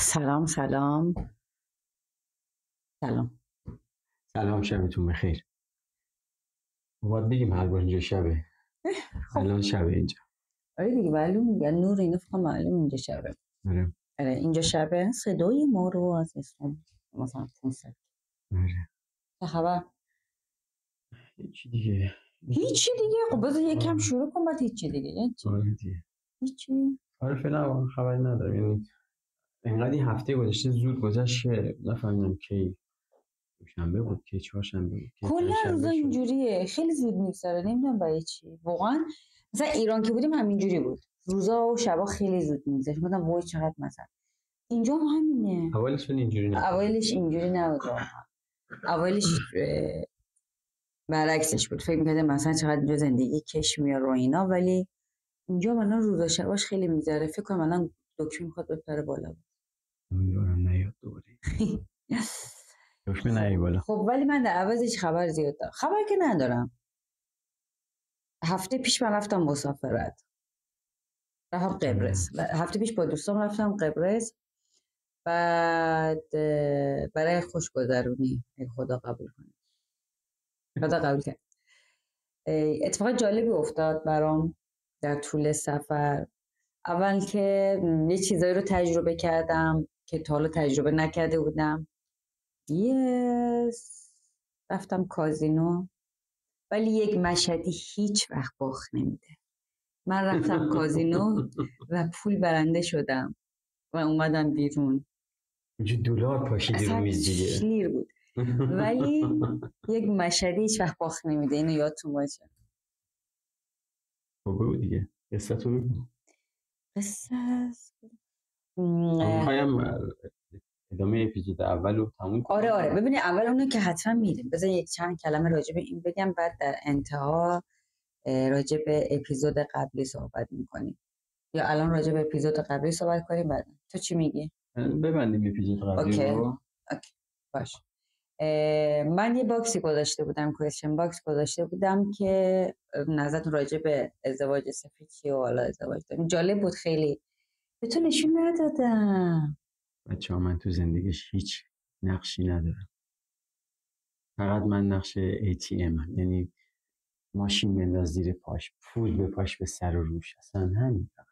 سلام سلام سلام. سلام، شبتون بخیر. باید بگیم هر بار اینجا شبه. خب الان شبه اینجا. آره دیگه معلوم میگن نور اینو فقط معلوم اینجا شبه. آره. آره اینجا شبه. صدای ما رو از اسلام مثلا 500. آره. چه خبر؟ هیچی دیگه. هیچی دیگه. خب بذار یکم شروع کن بعد هیچی دیگه. یعنی چی؟ آره دیگه. هیچی. آره فعلا خبری ندارم. یعنی انقدر این هفته گذشته زود گذشت که نفهمیدم کی دوشنبه بود، کی چهارشنبه بود، کی کلا پنجشنبه روزا شد. اینجوریه، خیلی زود میگذره. نمیدونم برای چی واقعا. مثلا ایران که بودیم همینجوری بود، روزا و شبا خیلی زود میگذشت. گفتم وای چقدر مثلا اینجا هم همینه. اولش اینجوری نبود. اولش اینجوری نبود واقعا. اولش برعکسش بود. فکر می‌کردم مثلا چقدر اینجا زندگی کش میاد رو اینا، ولی اینجا مثلا روزا شباش خیلی میگذره. فکر کنم الان دکمه میخواد بپره بالا. امیدوارم نیاد دوباره. دکمه نیای بالا. خب ولی من در عوضش خبر زیاد دارم. خبر که ندارم. هفته پیش من رفتم مسافرت. رفتم قبرس. هفته پیش با دوستام رفتم قبرس. بعد برای خوشگذرونی خدا قبول کنه. خدا قبول کنه. اتفاق جالبی افتاد برام در طول سفر. اول که یه چیزایی رو تجربه کردم که تا حالا تجربه نکرده بودم. رفتم کازینو، ولی یک مشهدی هیچ وقت باخت نمیده. من رفتم کازینو و پول برنده شدم و اومدم بیرون. اینجا دلار پاشیدی رو میز دیگه. شلیر بود. ولی یک مشهدی هیچ وقت باخت نمیده. اینو یادتون باشه. بگو دیگه. قصه تو بگو. قصه میخوایم ادامه اپیزود اول رو تموم کنیم. آره ببینید اول اونو که حتما میدیم. بذار یک چند کلمه راجع به این بگم، بعد در انتها راجع به اپیزود قبلی صحبت میکنیم. یا الان راجع به اپیزود قبلی صحبت کنیم بعد. تو چی میگی؟ ببندیم اپیزود قبلی رو. اوکی. باش. من یه باکسی گذاشته بودم، کوئسچن باکس گذاشته بودم که نظرتون راجع به ازدواج سفید چیه و حالا ازدواج داریم. جالب بود خیلی. به تو نشون ندادم. بچه‌ها من تو زندگیش هیچ نقشی ندارم. فقط من نقش ATM هم. یعنی ماشین بنداز زیر پاش، پول به پاش به سر و روش. اصلا همین فقط.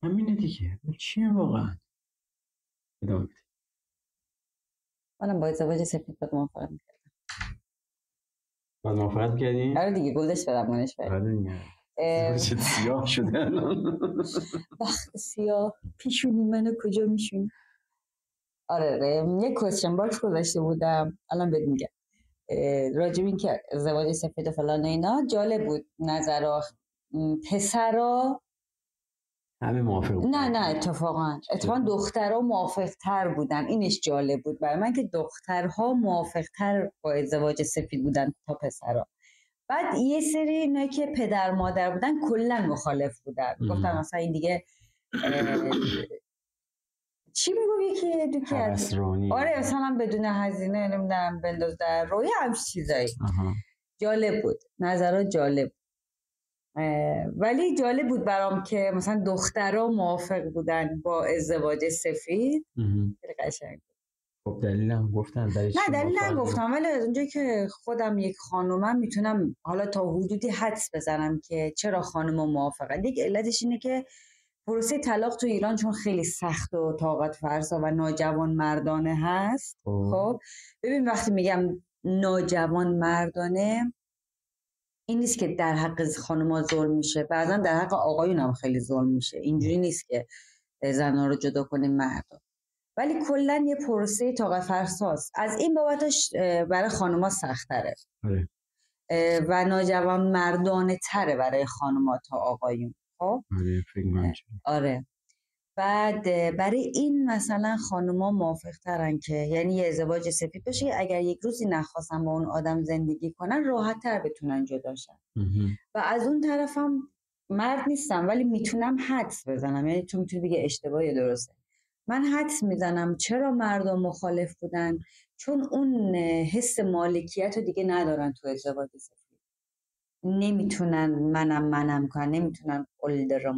همینه دیگه. چیه واقعا؟ ادامه بده. منم با ازدواج سفید باید موافقت میکردم. باید موافقت کردی؟ آره دیگه گلدش برمونش برد. آره دیگه. ازدواجت سیاه شده الان. بخت سیاه پیشونی منو کجا میشونی؟ آره یه کوئسچن باکس گذاشته بودم. الان بهت میگم راجب این که ازدواج سفید و فلان اینا. جالب بود نظرها. پسرا همه موافق بود. نه اتفاقا دخترها موافق تر بودن. اینش جالب بود برای من که دخترها موافق تر با ازدواج سفید بودن تا پسرها. بعد یه سری اینایی که پدر مادر بودن کلا مخالف بودن. گفتم مثلا این دیگه چی میگم یکی دوکی از آره مثلا بدون هزینه نمیدونم بنداز در روی همش چیزایی. جالب بود. نظرات جالب. ولی جالب بود برام که مثلا دخترها موافق بودن با ازدواج سفید. خیلی قشنگ. خب دلیلم گفتن نه دلیل نگفتم، ولی از اونجایی که خودم یک خانومم میتونم حالا تا حدودی حدس بزنم که چرا خانوما موافقن. یک علتش اینه که پروسه طلاق تو ایران چون خیلی سخت و طاقت فرسا و ناجوان مردانه هست. خب ببین وقتی میگم ناجوان مردانه این نیست که در حق خانوما ظلم میشه، بعضا در حق آقایون هم خیلی ظلم میشه. اینجوری نیست که زنها رو جدا کنیم مردا، ولی کلا یه پروسه طاقت فرساست. از این بابتش برای خانوما سخت‌تره و ناجوان مردانه تره برای خانوما تا آقایون. خب آره. بعد برای این مثلا خانوما موافق ترن که یعنی یه ازدواج سفید باشه، اگر یک روزی نخواستن با اون آدم زندگی کنن راحت تر بتونن جدا شن. و از اون طرفم مرد نیستم ولی میتونم حدس بزنم. یعنی تو میتونی بگی اشتباه یا درسته. من حدس میزنم چرا مردم مخالف بودن، چون اون حس مالکیت رو دیگه ندارن تو ازدواج سفید. نمیتونن منم کنن، نمیتونن قل دارم.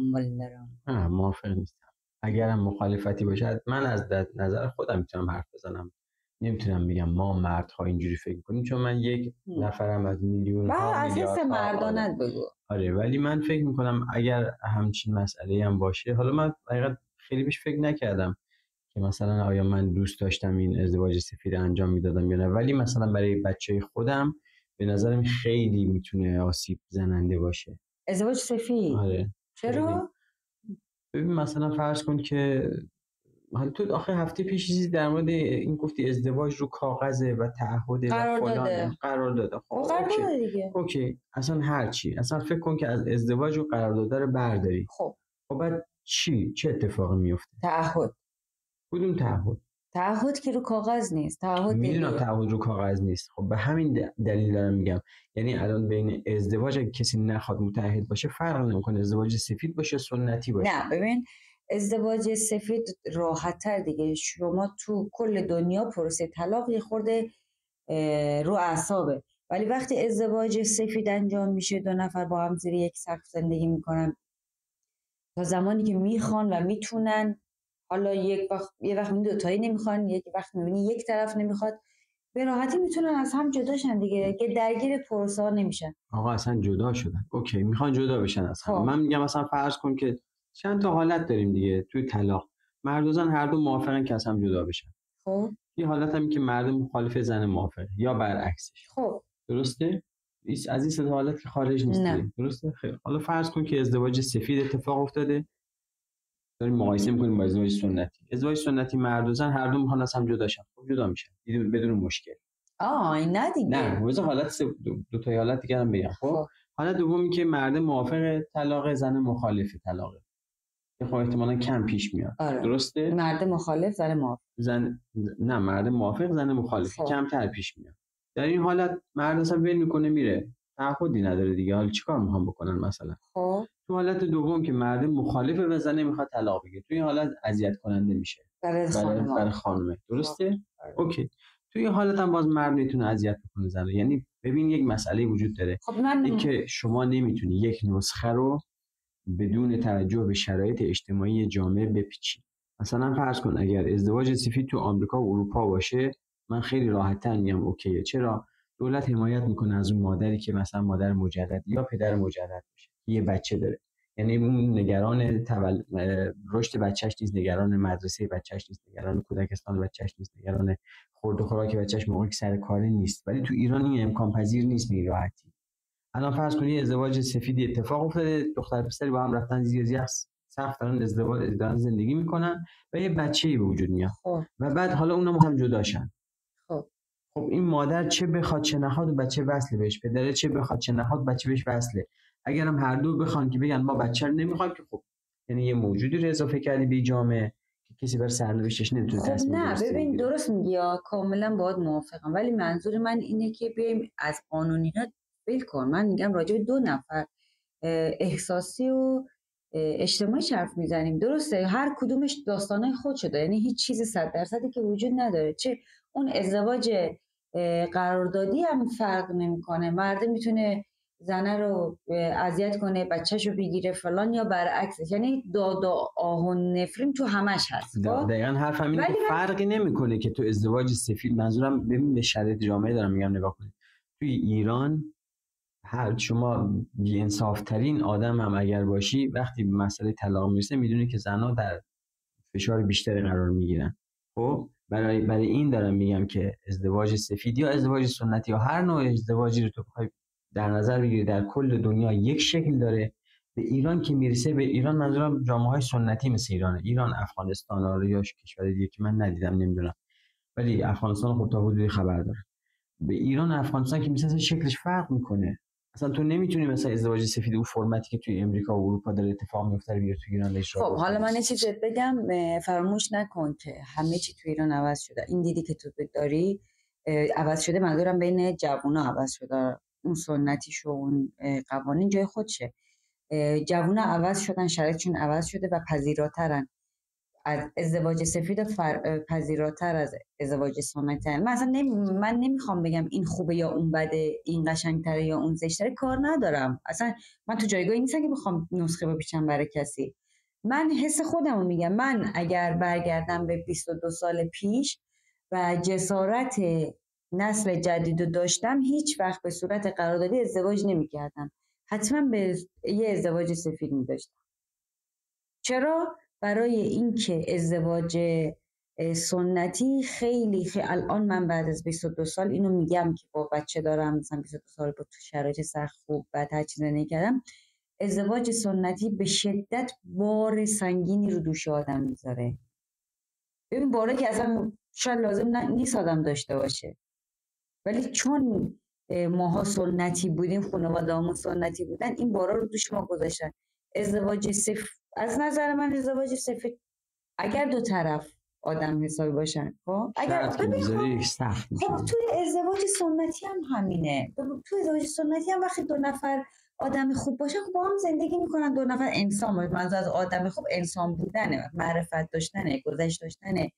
موافق نیستم. اگرم مخالفتی باشد من از نظر خودم میتونم حرف بزنم. نمیتونم بگم ما مردها اینجوری فکر کنیم، چون من یک نفرم از میلیون ها اساس میلیاردها مردانت بگو. آره، ولی من فکر میکنم اگر همچین مسئله هم باشه، حالا من حقیقت خیلی بهش فکر نکردم که مثلا آیا من دوست داشتم این ازدواج سفید انجام میدادم یا نه، ولی مثلا برای بچه خودم به نظرم خیلی میتونه آسیب زننده باشه. ازدواج سفید؟ آره. چرا؟ ببین مثلا فرض کن که حالا تو آخه هفته پیش چیزی در مورد این گفتی ازدواج رو کاغذه و تعهد و فلان قرار داده. خب قرار دیگه. اوکی اصلا هر چی، اصلا فکر کن که از ازدواج و قرارداد رو برداری. خب بعد چه اتفاقی میفته؟ تعهد. کدوم تعهد؟ تعهد که رو کاغذ نیست. تعهد میدونم تعهد رو کاغذ نیست. خب به همین دلیل دارم میگم، یعنی الان بین ازدواج اگه کسی نخواد متعهد باشه فرق نمیکنه ازدواج سفید باشه سنتی باشه. نه ببین ازدواج سفید راحت‌تر دیگه. شما تو کل دنیا پروسه طلاق یه خورده رو اعصابه، ولی وقتی ازدواج سفید انجام میشه 2 نفر با هم زیر یک سقف زندگی میکنن تا زمانی که میخوان و میتونن. حالا یه وقت دو تایی نمیخوان، یک وقت میبینی یک طرف نمیخواد، به راحتی میتونن از هم جداشن دیگه، که درگیر پروسه ها نمیشن. آقا اصلا جدا شدن، اوکی میخوان جدا بشن از هم. من میگم مثلا فرض کن که چند تا حالت داریم دیگه توی طلاق، مرد و زن هر دو موافقن که از هم جدا بشن. خب یه حالت هم که مرد مخالف زن موافقه یا برعکسش. خب درسته؟ از این سه حالت که خارج نیستی. درسته؟ خیلی. حالا فرض کن که ازدواج سفید اتفاق افتاده، داریم مقایسه می‌کنیم با ازدواج سنتی. ازدواج سنتی مرد و زن هر دو میخوان از هم جدا شن، خب جدا میشن بدون مشکل. نه دیگه. نه مثلا حالت دو تا حالت دیگه هم بگم. خب حالت دومی که مرد موافق طلاق، زن مخالف طلاقه، که خب احتمالاً کم پیش میاد. درسته؟ مرد مخالف زن موافق. نه مرد موافق زن مخالف کمتر پیش میاد. در این حالت مرد اصلا ول میکنه میره، تعهدی نداره دیگه، حالا چیکار میخوام بکنن مثلا. خب تو حالت دوم که مرد مخالفه و زن میخواد طلاق بگیره، تو این حالت اذیت کننده میشه برای خانم. درسته؟ اوکی. تو این حالت هم باز مرد میتونه اذیت بکنه زن. یعنی ببین یک مسئله وجود داره. خب که شما نمیتونی یک نسخه رو بدون توجه به شرایط اجتماعی جامعه بپیچی. مثلا فرض کن اگر ازدواج سفید تو آمریکا و اروپا باشه، من خیلی راحت‌تر میگم اوکیه. چرا؟ دولت حمایت میکنه از اون مادری که مثلا مادر مجدد یا پدر مجدد باشه، یه بچه داره. یعنی اون نگران رشد بچه‌ش نیست، نگران مدرسه بچه‌ش نیست، نگران کودکستان بچه‌ش نیست، نگران خورد و خوراک بچه‌ش موقعی که سر کار نیست. ولی تو ایران این امکان پذیر نیست به این راحتی. الان فرض کنید ازدواج سفید اتفاق افتاده، دختر پسری با هم رفتن زیر سقف دارن ازدواج دارن زندگی میکنن و یه بچه‌ای به وجود میاد. و بعد حالا اونم هم جدا شن. خب این مادر چه بخواد چه نخواد بچه وصله بهش، پدر چه بخواد چه نخواد بچه بهش وصله. اگرم هر دو بخوان که بگن ما بچه رو نمیخوایم، که خب یعنی یه موجودی رو اضافه کردی به جامعه که کسی بر سرنوشتش نمیتونه تصمیم بگیره. نه ببین درست میگی، یا کاملا باهات موافقم، ولی منظور من اینه که بیایم از قانونیات ول کن. من میگم راجع به 2 نفر احساسی و اجتماعی حرف میزنیم. درسته هر کدومش داستانای خودشو داره، یعنی هیچ چیز 100% که وجود نداره. چه اون ازدواج قراردادی هم فرق نمیکنه، مرد میتونه زنه رو اذیت کنه، بچه‌شو بگیره فلان، یا برعکسش. یعنی داد و آه و نفرین تو همش هست. دقیقاً حرفم اینه که فرقی نمیکنه که تو ازدواج سفید، منظورم ببین به شرایط جامعه دارم میگم نگاه کنید. توی ایران هر شما بی‌انصافترین آدم هم اگر باشی، وقتی به مسئله طلاق میرسه میدونی که زنها در فشار بیشتری قرار میگیرن. خب برای این دارم میگم که ازدواج سفید یا ازدواج سنتی یا هر نوع ازدواجی رو تو بخوای در نظر بگیری در کل دنیا یک شکل داره. به ایران که میرسه، به ایران منظورم جامعه‌های سنتی مثل ایران، افغانستان یا کشور دیگه که من ندیدم نمیدونم، ولی افغانستان خب تا حدودی خبر دارم. به ایران افغانستان که میشه شکلش فرق میکنه. اصلا تو نمیتونی مثلا ازدواج سفید اون فرمتی که توی امریکا و اروپا داره اتفاق میفته بیاری تو ایران اجرا کنی. خب حالا من یه چیز بگم، فراموش نکن که همه چی تو ایران عوض شده. این دیدی که تو داری عوض شده، منظورم بین جوونا عوض شده. اون سنتیش و اون قوانین جای خودشه. جوونا عوض شدن، شرایطشون عوض شده و پذیراترن. از ازدواج سفید پذیراتر از ازدواج سنتی. من نمیخوام بگم این خوبه یا اون بده، این قشنگتره یا اون زشتره، کار ندارم اصلا. من تو جایگاهی نیستم که بخوام نسخه بپیچم برای کسی. من حس خودم رو میگم. من اگر برگردم به 22 سال پیش و جسارت نسل جدید رو داشتم، هیچ وقت به صورت قراردادی ازدواج نمیکردم، حتما به یه ازدواج سفید میداشتم. چرا؟ برای اینکه ازدواج سنتی خیلی الان من بعد از 22 سال اینو میگم که با بچه دارم، مثلا 22 سال با تو شرایط سخت خوب بعد هر چیز نکردم، ازدواج سنتی به شدت بار سنگینی رو دوش آدم میذاره. ببین باره که اصلا شاید لازم نیست آدم داشته باشه، ولی چون ماها سنتی بودیم، خانواده‌هامون سنتی بودن، این بارا رو دوش ما گذاشتن. ازدواج سفید، از نظر من ازدواج سفید اگر دو طرف آدم حسابی باشن، خب اگر سخت خب توی ازدواج سنتی هم همینه. توی ازدواج سنتی هم وقتی دو نفر آدم خوب باشن، خب با هم زندگی میکنن، دو نفر انسان باشن. منظور از آدم خوب انسان بودنه، معرفت داشتنه، گذشت داشتنه،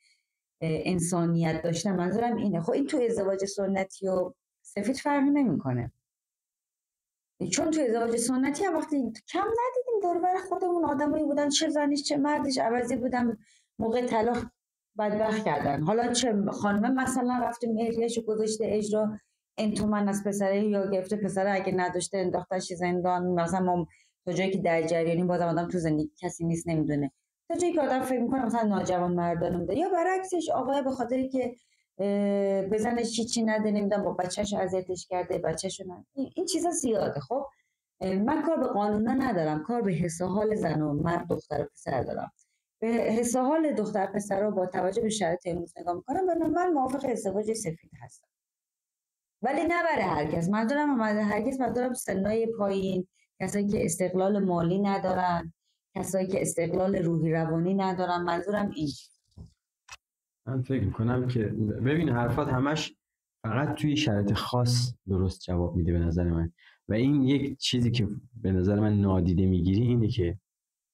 انسانیت داشتن، منظورم اینه. خب این تو ازدواج سنتی و سفید فرقی نمیکنه، چون تو ازدواج سنتی هم وقتی کم ندیدیم دور بر خودمون آدمایی بودن، چه زنیش چه مردش عوضی بودن، موقع طلاق بدبخت کردن. حالا چه خانم مثلا رفته مهریه‌شو گذاشته اجرا، این تومن از پسره یا گرفته، پسره اگه نداشته انداختش زندان. مثلا ما تا جایی که در جریانیم بازم آدم تو زندگی کسی نیست نمیدونه، تا جایی که آدم فکر میکنه مثلا ناجوان مردانه بوده، یا برعکسش آقای به خاطری که بزنش چی نده، نمیدونم با بچه‌ش اذیتش کرده، بچه‌شو این چیزا زیاده. خب من کار به قانونا ندارم، کار به حس و حال زن و مرد، دختر و پسر دارم. به حس و حال دختر پسر رو با توجه به شرایط امروز نگاه میکنم. من موافق ازدواج سفید هستم، ولی نه برای هرگز. منظورم سنای پایین، کسایی که استقلال مالی ندارن، کسایی که استقلال روحی روانی ندارن، منظورم این. من فکر میکنم که ببین حرفات همش فقط توی شرایط خاص درست جواب میده به نظر من، و این یک چیزی که به نظر من نادیده میگیری اینه که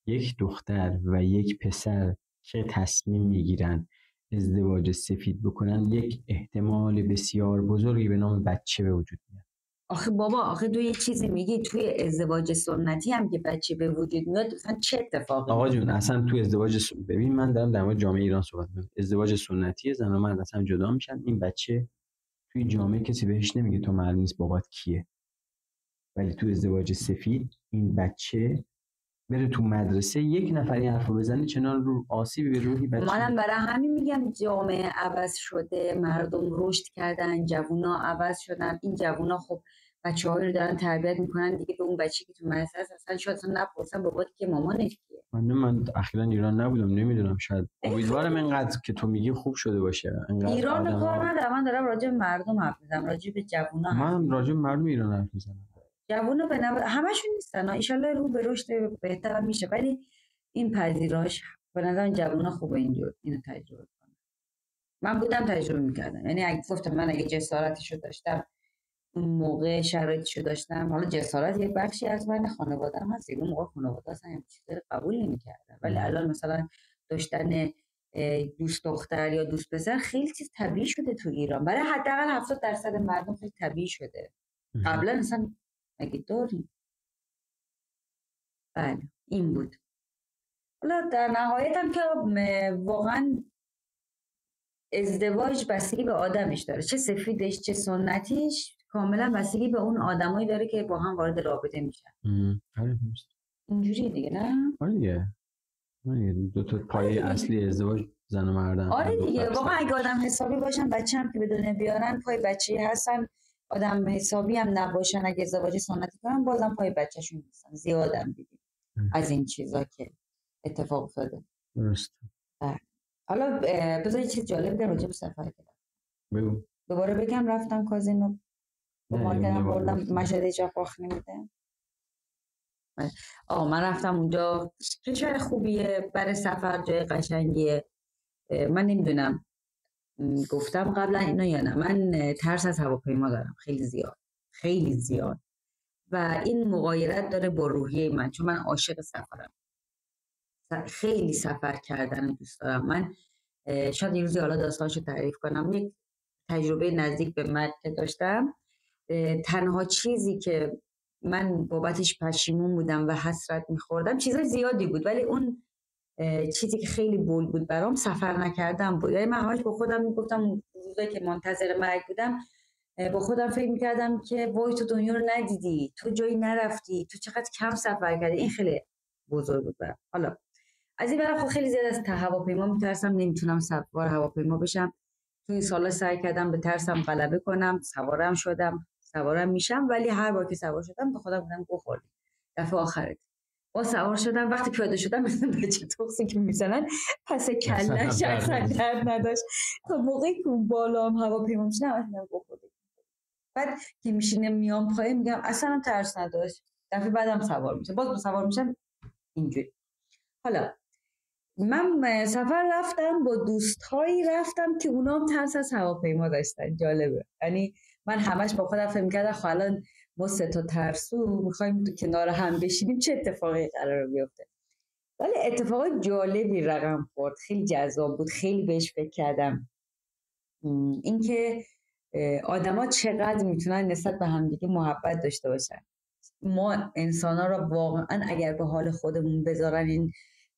یک دختر و یک پسر که تصمیم میگیرن ازدواج سفید بکنن، یک احتمال بسیار بزرگی به نام بچه به وجود میاد. آخه بابا، آخه تو یه چیزی میگی توی ازدواج سنتی هم که بچه به وجود میاد، مثلا چه اتفاقی؟ آقا جون اصلا تو ازدواج ببین من دارم در مورد جامعه ایران صحبت میکنم. ازدواج سنتی زن و مرد اصلا جدا میشن، این بچه توی جامعه کسی بهش نمیگه تو معلوم نیست بابات کیه، ولی تو ازدواج سفید این بچه بره تو مدرسه یک نفر این حرفو بزنه چنان رو آسیبی به روحی بچه. منم برای همین میگم جامعه عوض شده، مردم رشد کردن، جوونا عوض شدن. این جوونا خب بچه‌ها رو دارن تربیت میکنن دیگه، به اون بچه‌ای که تو مدرسه است اصلا شاید نپرسن بابات که مامانش کیه. من اخیراً ایران نبودم، نمیدونم، شاید امیدوارم اینقدر که تو میگی خوب شده باشه. ایران کار ندارم، من دارم راجع به مردم حرف میزنم، راجع به جوونا. من راجع به مردم ایران حرف میزنم. جوونا به همشون نیستن، ان شاءالله رو به رشد بهتر میشه، ولی این پذیراش به نظر جوونا خوبه اینو تجربه کنن. من بودم تجربه میکردم، یعنی اگه گفتم من اگه جسارتشو داشتم، اون موقع شرایطشو داشتم، حالا جسارت یک بخشی از من خانواده‌ام هست، اون موقع خانواده اصلا این چیزا رو قبول نمی‌کردن، ولی الان مثلا داشتن دوست دختر یا دوست پسر خیلی چیز طبیعی شده تو ایران، برای حداقل 70% مردم خیلی طبیعی شده. قبلا اصلا اگه داریم. بله این بود. حالا در نهایت هم که واقعا ازدواج بستگی به آدمش داره، چه سفیدش چه سنتیش، کاملا بستگی به اون آدمایی داره که با هم وارد رابطه میشن. اینجوری دیگه، نه؟ آره دیگه. دو تا پایه اصلی ازدواج زن و مردن. آره دیگه، واقعا اگه آدم حسابی باشن بچه هم که به دنیا بیارن پای بچه هستن، آدم حسابی هم نباشن اگه ازدواج سنتی کنن بازم پای بچه‌شون هستن. زیادم دیدیم از این چیزا که اتفاق افتاده. درست. حالا بذار یه چیز جالب بگم راجع به سفر کردم. بگو. دوباره بگم رفتم کازینو با مارکرم بردم مشهد جا پاخ نمیده. من رفتم اونجا، کشور خوبیه برای سفر، جای قشنگیه. من نمیدونم گفتم قبلا اینو یا نه، من ترس از هواپیما دارم خیلی زیاد و این مغایرت داره با روحیه من، چون من عاشق سفرم. خیلی سفر کردن دوست دارم. من شاید یه روزی حالا داستانشو تعریف کنم. یک تجربه نزدیک به مرگ که داشتم، تنها چیزی که من بابتش پشیمون بودم و حسرت میخوردم، چیزای زیادی بود، ولی اون چیزی که خیلی بول بود برام سفر نکردم بود. یعنی من همش با خودم میگفتم، روزایی که منتظر مرگ بودم با خودم فکر میکردم که وای تو دنیا رو ندیدی، تو جایی نرفتی، تو چقدر کم سفر کردی. این خیلی بزرگ بود برام. حالا از این برم خب خیلی زیاد از هواپیما میترسم، نمیتونم سوار هواپیما بشم. تو این سالا سعی کردم به ترسم غلبه کنم، سوارم شدم، سوارم میشم، ولی هر بار که سوار شدم به خودم بودم گفت دفعه آخرت. با سوار شدم، وقتی پیاده شدم مثل بچه توقسی که میزنن پس کلش اصلا درد نداشت. تا موقعی که بالا هم هواپیما میشنم اصلا گفت. بعد که میشینم میام پایین میگم اصلا ترس نداشت. دفعه بعدم سوار میشم، باز سوار میشم اینجوری. حالا من سفر رفتم با دوستایی رفتم که اونا هم ترس از هواپیما داشتن. جالبه، یعنی من همش با خودم فکر می‌کردم خب الان ما سه تا ترسو می‌خوایم تو کنار هم بشینیم چه اتفاقی قراره بیفته. ولی اتفاق جالبی رقم خورد، خیلی جذاب بود، خیلی بهش فکر کردم. اینکه آدما چقدر میتونن نسبت به همدیگه محبت داشته باشن. ما انسانا را واقعا اگر به حال خودمون بذارن این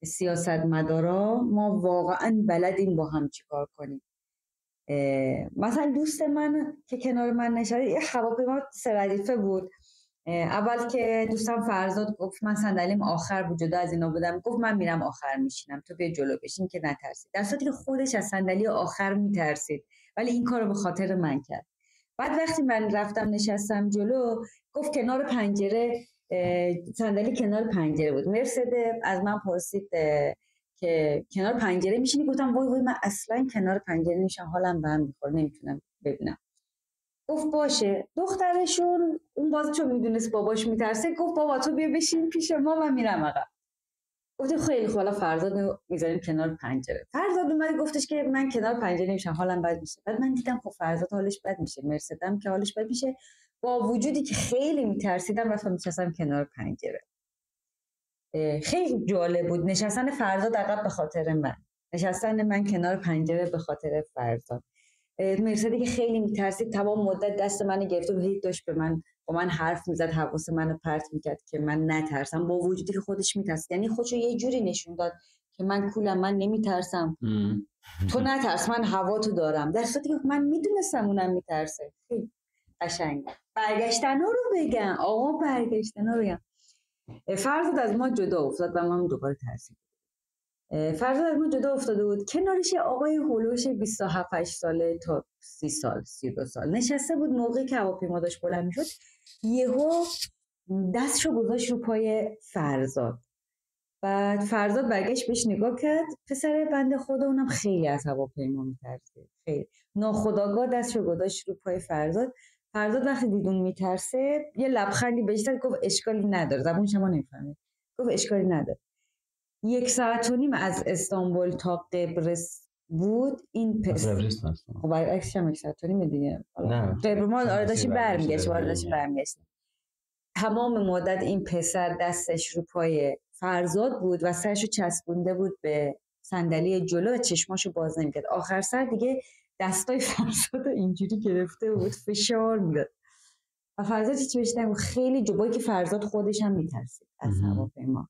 سیاستمدارا، ما واقعا بلدیم با هم چیکار کنیم. مثلا دوست من که کنار من نشسته، یه هواپیما 3 ردیفه بود. اول که دوستم فرزاد گفت من صندلیم آخر بود، جدا از اینا بودم، گفت من میرم آخر میشینم، تو بیا جلو بشین که نترسید. در صورتی که خودش از صندلی آخر میترسید، ولی این کارو به خاطر من کرد. بعد وقتی من رفتم نشستم جلو، گفت کنار پنجره، صندلی کنار پنجره بود. مرسده از من پرسید که کنار پنجره میشینی؟ گفتم وای من اصلا کنار پنجره نمیشم، حالم به هم میخوره، نمیتونم ببینم. گفت باشه. دخترشون اون باز چون میدونست باباش میترسه، گفت بابا تو بیا بشین پیش ما، من میرم عقب. گفتم خیلی خوب، حالا فرزاد میذاریم کنار پنجره. فرزاد اومد گفتش که من کنار پنجره نمیشم، حالم بد میشه. بعد من دیدم خب فرزاد حالش بد میشه، مرسدم که حالش بد میشه، با وجودی که خیلی میترسیدم رفتم نشستم کنار پنجره. خیلی جالب بود نشستن فرزاد عقب به خاطر من، نشستن من کنار پنجره به خاطر فرزاد. مرسدی که خیلی میترسید تمام مدت دست منو گرفته بود، داشت با من حرف میزد، حواس منو پرت میکرد که من نترسم، با وجودی که خودش میترسید. یعنی خودشو یه جوری نشون داد که من کولم، من نمیترسم، تو نترس، من هوا تو دارم، در صورتی که من میدونستم اونم میترسه. خیلی قشنگ. برگشتنا رو بگم آقا، برگشتنا رو بگم. فرزاد از ما جدا افتاد و من دوباره ترسید. فرزاد از ما جدا افتاده بود، کنارش آقای هولوش 27-8 ساله تا 30 سال 32 سال نشسته بود. موقعی که هواپیما داشت بلند میشد، یهو دستشو گذاشت رو پای فرزاد. بعد فرزاد برگشت بهش نگاه کرد. پسر بنده خدا اونم خیلی از هواپیما میترسه، خیلی ناخودآگاه دستشو گذاشت رو پای فرزاد. فرزاد وقتی دیدون میترسه یه لبخندی بهش زد، گفت اشکالی نداره، زبونش ما نمیفهمه، گفت اشکالی نداره. 1.5 ساعت از استانبول تا قبرس بود این قبرس هست. خب برعکسش هم 1.5 ساعت دیگه. نه قبرس ما داشتیم برمیگشتیم. تمام مدت این پسر دستش رو پای فرزاد بود و سرشو چسبونده بود به صندلی جلو و چشماشو باز نمی‌کرد. آخر سر دیگه دستای فرزاد اینجوری گرفته بود، فشار میداد و فرزاد هیچ بهش نگفت. خیلی جوایی که فرزاد خودش هم میترسید از هواپیما،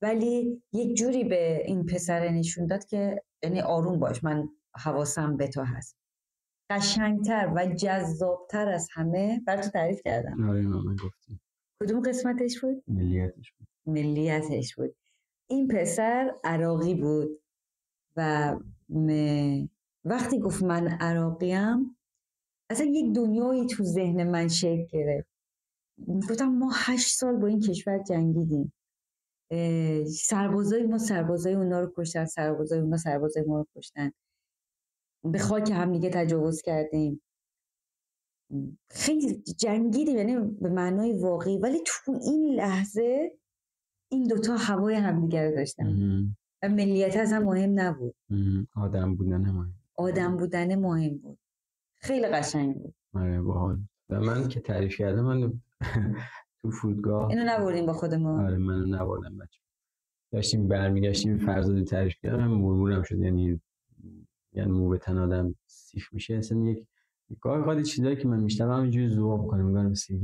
ولی یک جوری به این پسر نشون داد که یعنی آروم باش، من حواسم به تو هست. قشنگتر و جذابتر از همه براتون تعریف کردم. آره من گفتم. کدوم قسمتش بود؟ ملیتش بود. این پسر عراقی بود و وقتی گفت من عراقیم اصلا یک دنیایی تو ذهن من شکل گرفت. گفتم ما 8 سال با این کشور جنگیدیم، سربازای اونا رو کشتن، سربازای اونا سربازای ما رو کشتن، به خاک هم دیگه تجاوز کردیم، خیلی جنگیدیم، یعنی به معنای واقعی. ولی تو این لحظه این دوتا هوای همدیگه رو داشتن و ملیت اصلا مهم نبود، آدم بودن مهم بود. خیلی قشنگ بود. آره باحال. و من که تعریف کردم من تو فرودگاه اینو نبردیم با خودمون. آره منو نبردم بچه. داشتیم برمیگشتیم فرزاد تعریف کردم مرمورم شد، یعنی مو به تن آدم سیخ میشه. اصلا یک گاهی چیزایی که من میشنم همینجوری ذوق میکنم، میگم مثل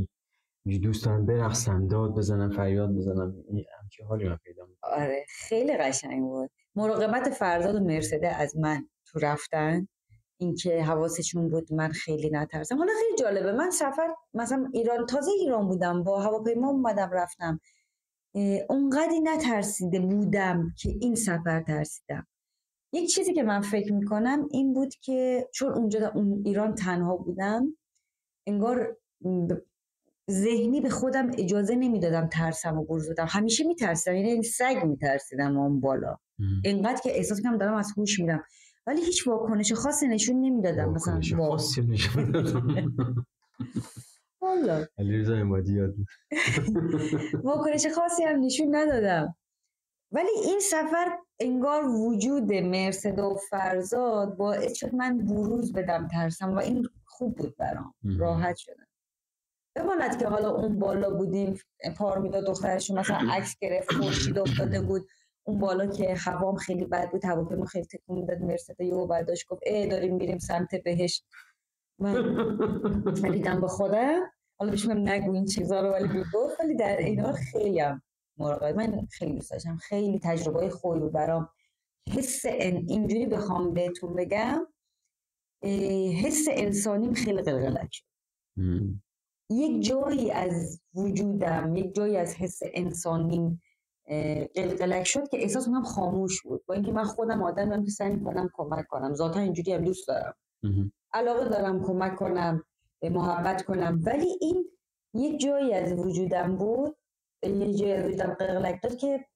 دوست دارم برقصم، داد بزنم، فریاد بزنم، این همچین حالی من پیدا میکنم. آره خیلی قشنگ بود. مراقبت فرزاد و مرسده از من تو رفتن، اینکه حواسشون بود من خیلی نترسم. حالا خیلی جالبه، من سفر مثلا تازه ایران بودم، با هواپیما اومدم رفتم، اونقدی نترسیده بودم که این سفر ترسیدم. یک چیزی که من فکر میکنم این بود که چون اونجا ایران تنها بودم، انگار ذهنی به خودم اجازه نمیدادم ترسم و بروز بدم. همیشه میترسیدم، یعنی سگ میترسیدم اون بالا، اینقدر که احساس کنم دارم از هوش میرم، ولی هیچ واکنش خاصی نشون نمیدادم. مثلا خاصی نشون دادم والله علیرضا حمادی یاد واکنش خاصی هم نشون ندادم. ولی این سفر انگار وجود مرسد و فرزاد باعث شد من بروز بدم ترسم و این خوب بود برام، راحت شدم. بماند که حالا اون بالا بودیم، پارمیدا دخترشون مثلا عکس گرفت، خورشید افتاده بود اون بالا که هوام خیلی بد بود، هواپیما خیلی تکون میداد، مرسد یهو برداشت گفت داریم میریم سمت بهشت. من دیدم به خودم، حالا بهش میگم نگو این چیزا رو، ولی گفت. ولی در این حال خیلی هم مراقبت، من خیلی دوست داشتم، خیلی تجربه خوبی بود برام. حس اینجوری بخوام بهتون بگم، حس انسانیم خیلی قلقلک شد. یک جایی از وجودم، یک جایی از حس انسانیم قلقلک شد که احساس کنم خاموش بود، با اینکه من خودم آدمم که سعی می‌کنم کمک کنم، ذاتا اینجوری هم دوست دارم، علاقه دارم کمک کنم، محبت کنم، ولی این یک جایی از وجودم بود، یک جایی از وجودم قلقلک داد که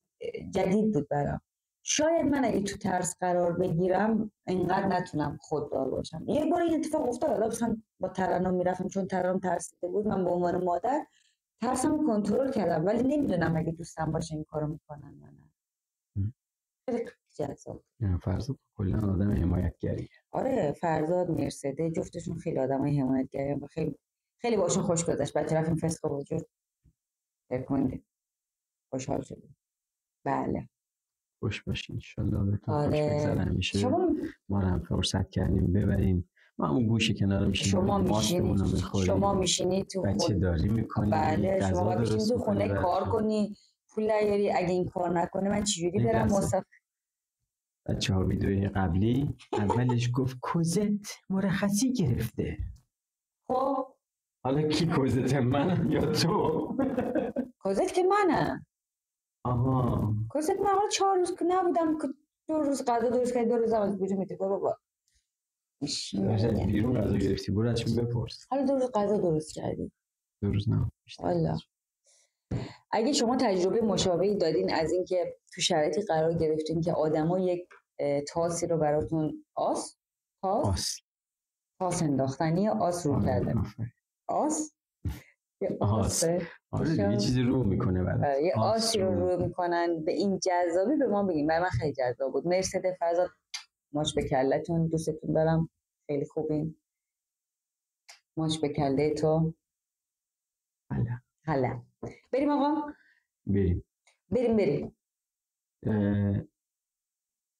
جدید بود برام. شاید من اگه تو ترس قرار بگیرم اینقدر نتونم خوددار باشم. یک بار این اتفاق افتاد، حالا مثلا با ترنم میرفتم، چون ترنم ترسیده بود، من به عنوان مادر ترسم کنترل کردم، ولی نمیدونم اگه دوستم باشه این کارو میکنم یا نه. خیلی جذاب. فرزاد کلا آدم حمایتگریه. آره فرزاد مرسده جفتشون خیلی آدمای حمایتگری و خیلی خیلی باشون خوش گذشت. بعد رفتیم فسق وجود ترکوندیم، خوشحال شدیم. بله خوش باشین ان شاءالله، بهتون آره. خوش بگذره همیشه. ما هم فرصت کردیم ببریم، ما همون گوشه کنار میشینیم، شما میشینید تو بچه داری میکنی، بله شما میشینید تو خونه کار کنی، پول نیاری، اگه این کار نکنه من چجوری برم مسافر؟ بچه‌ها ویدیوی قبلی اولش گفت کوزت مرخصی گرفته. خب حالا کی کوزت، من یا تو؟ کوزت که منم. آها کوزت من حالا 4 روز که نبودم که 2 روز غذا درست کردی، 2 روز از کجا میده بابا؟ بیرون غذا گرفتی، برو ازش بپرس. حالا 2 روز غذا درست کردی؟ 2 روز نه. والا اگه شما تجربه مشابهی دادین از اینکه تو شرایطی قرار گرفتین که آدما یک تاسی رو براتون تاس انداختنی یا آس رو کردن، آره یه چیزی رو میکنه برات، یه آسی رو میکنن، به این جذابی به ما بگین. برای من خیلی جذاب بود. مرسد فرزاد ماچ به کلتون، دوستتون دارم، خیلی خوبین. ماچ به کله تو. حالا بریم آقا، بریم.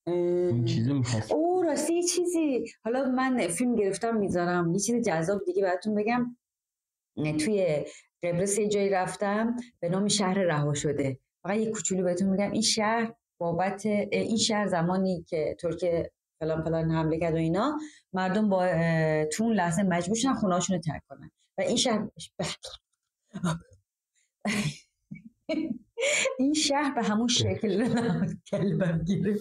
این چیزی میخواست راستی یه چیزی، حالا من فیلم گرفتم میذارم، یه چیز جذاب دیگه براتون بگم. توی قبرس یه جایی رفتم به نام شهر رها شده. فقط یه کوچولو بهتون میگم، این شهر بابت این شهر زمانی که ترکیه فلان حمله کرد و اینا، مردم با تو اون لحظه مجبور شدن خونه‌هاشون رو ترک کنن و این شهر این شهر به همون شکل کلبم گیره،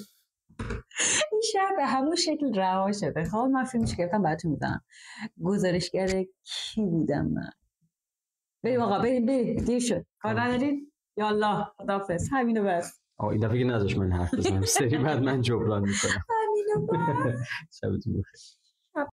این شهر به همون شکل رها شده. خب من فیلمش گرفتم براتون میدم. گزارشگر کی بودم من؟ بریم آقا، بریم دیر شد، کار ندارین؟ یالله خداحافظ، همینو بس. این دفعه که نذاش من حرف بزنم، سری بعد من جبران میکنم. همینو بس. شبتون بخیر.